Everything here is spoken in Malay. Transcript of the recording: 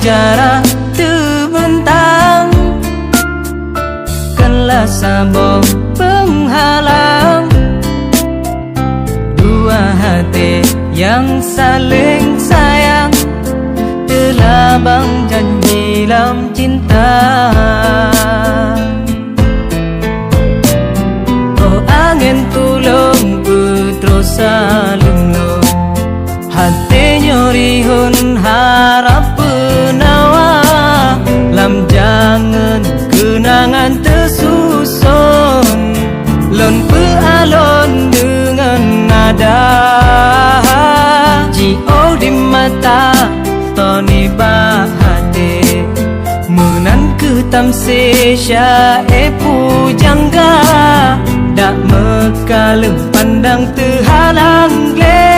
jarak terbentang, kenlah sabong penghalang dua hati yang saling sayang, telah bang janji dalam cinta. Oh angin tulung terus salungno, hati nyorihun harap penawa, lam jangan kenangan tersusun, lon pealon dengan nada jio di mata toni bahade menan ke tamse syae pujangga dak mekalem pandang terhalang le